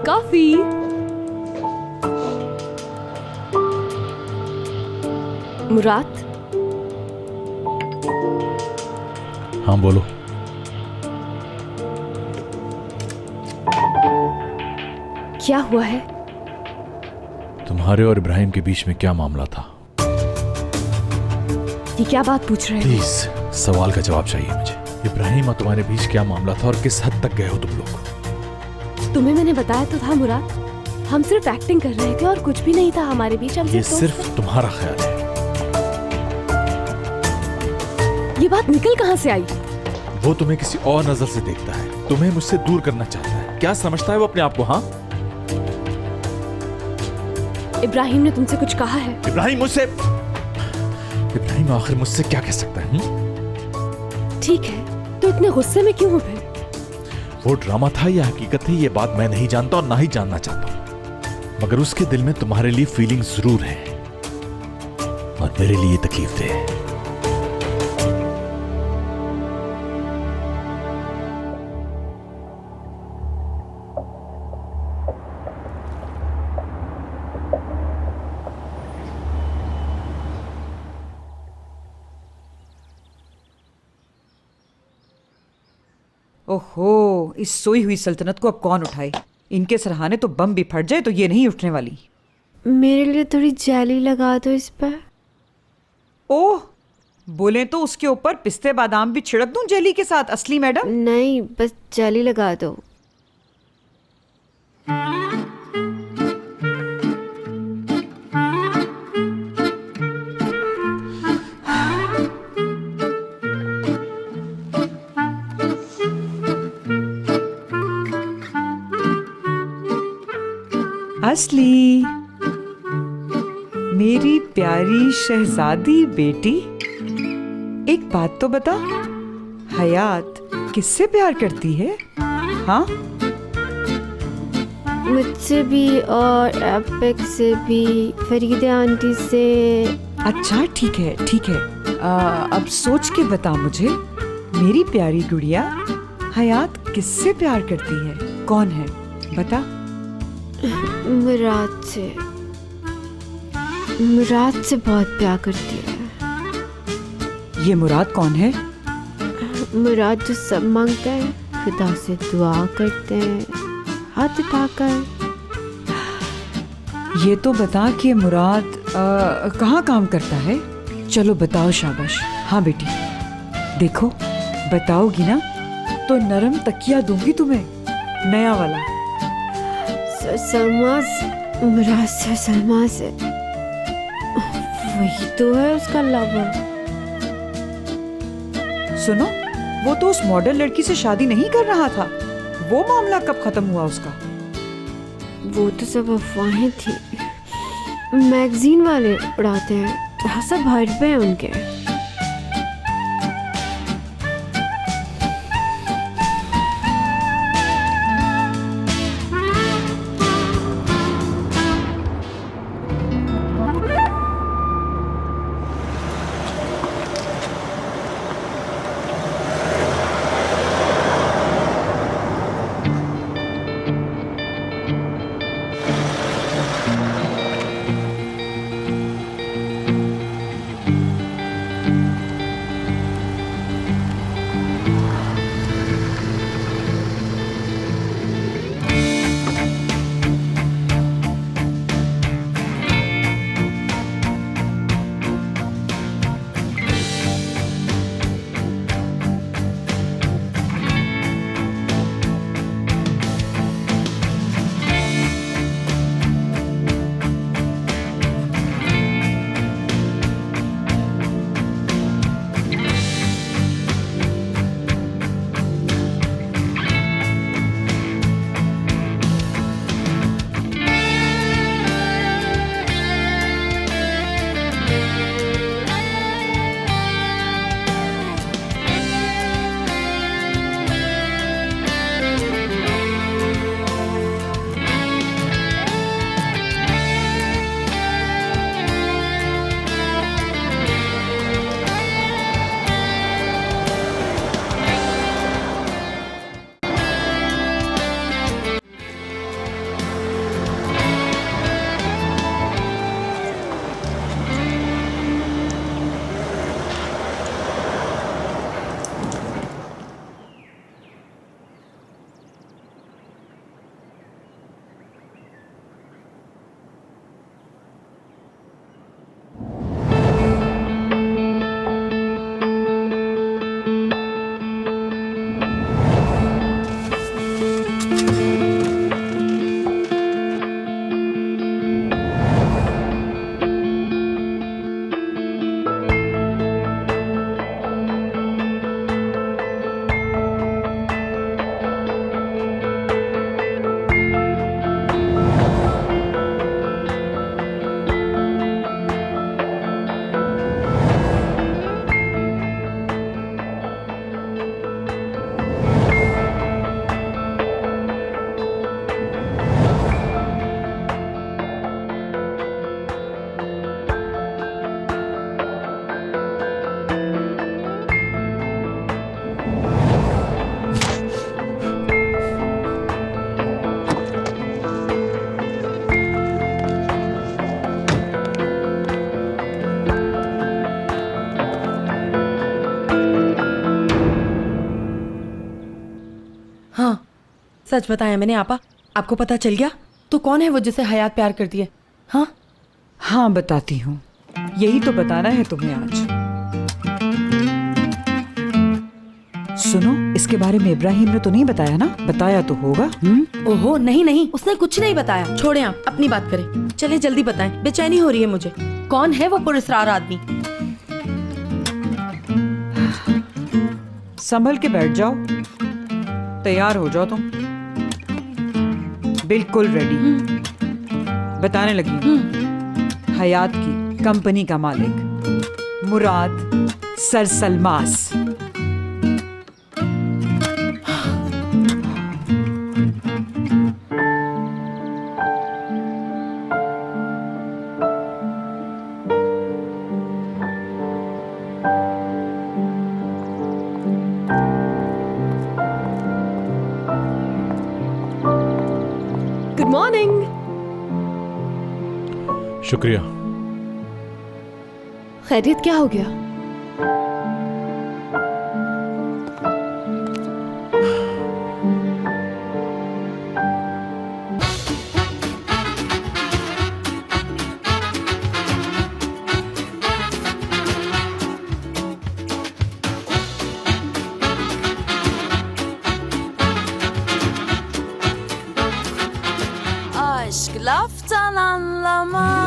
Coffee. मुराद, हाँ बोलो। क्या हुआ है? तुम्हारे और इब्राहिम के बीच में क्या मामला था? ये क्या बात पूछ रहे हो? प्लीज सवाल का जवाब चाहिए मुझे। इब्राहिम और तुम्हारे बीच क्या मामला था और किस हद तक गए हो तुम लोग? तुम्हें मैंने बताया तो था मुराद, हम सिर्फ एक्टिंग कर रहे थे और कुछ भी नहीं था हमारे बीच। हम ये सिर्फ तुम्हारा ख्याल है। ये बात निकल कहां से आई? वो तुम्हें किसी और नजर से देखता है, तुम्हें मुझसे दूर करना चाहता है। क्या समझता है वो अपने आप को? हाँ, इब्राहिम ने तुमसे कुछ कहा है? इब्राहिम आखिर मुझसे क्या कह सकता है? ठीक है, तो इतने गुस्से में क्यों हो फिर? वो ड्रामा था या हकीकत है, ये बात मैं नहीं जानता और ना ही जानना चाहता हूं। मगर उसके दिल में तुम्हारे लिए फीलिंग जरूर है और मेरे लिए तकलीफ दे। ओहो, इस सोई हुई सल्तनत को अब कौन उठाए? इनके सरहाने तो बम भी फट जाए तो ये नहीं उठने वाली। मेरे लिए थोड़ी जेली लगा दो इस पर। ओह, बोले तो उसके ऊपर पिस्ते बादाम भी छिड़क दूं जेली के साथ, असली मैडम? नहीं, बस जेली लगा दो। असली, मेरी प्यारी शहजादी बेटी, एक बात तो बता, हयात किससे प्यार करती है? हाँ, मुझसे भी और एपिक से भी, फरीदे आंटी से। अच्छा ठीक है ठीक है। अब सोच के बता मुझे, मेरी प्यारी गुड़िया, हयात किससे प्यार करती है? कौन है बता। मुराद से। मुराद से बहुत प्यार करती है। ये मुराद कौन है? मुराद जो सब मांगता है, खुदा से दुआ करते हैं हाथ उठाकर। ये तो बता कि मुराद कहाँ काम करता है? चलो बताओ, शाबाश। हाँ बेटी, देखो बताओगी ना तो नरम तकिया दूंगी तुम्हें, नया वाला। सलमा से। मुराद से, सलमा से। वही तो है उसका लवर। सुनो, वो तो उस मॉडल लड़की से शादी नहीं कर रहा था। वो मामला कब खत्म हुआ उसका? वो तो सब अफवाहें थी, मैगजीन वाले उड़ाते हैं, सब हट पे हैं उनके। सच बताया मैंने आपा, आपको पता चल गया? तो कौन है वो जिसे हयात प्यार करती है? हाँ हाँ बताती हूँ, यही तो बताना है तुम्हें आज। सुनो, इसके बारे में इब्राहिम ने तो नहीं बताया ना? बताया तो होगा। ओहो नहीं नहीं, उसने कुछ नहीं बताया। छोड़े आप, अपनी बात करें। चले जल्दी बताएं, बेचैनी हो रही है मुझे। कौन है वो पुरस्कार आदमी? संभल के बैठ जाओ, तैयार हो जाओ तुम। बिल्कुल रेडी। बताने लगी हूँ। हयात की कंपनी का मालिक Murad sir Salmas. Good morning. शुक्रिया। खैरियत क्या हो गया? Aşk laftan anlamaz.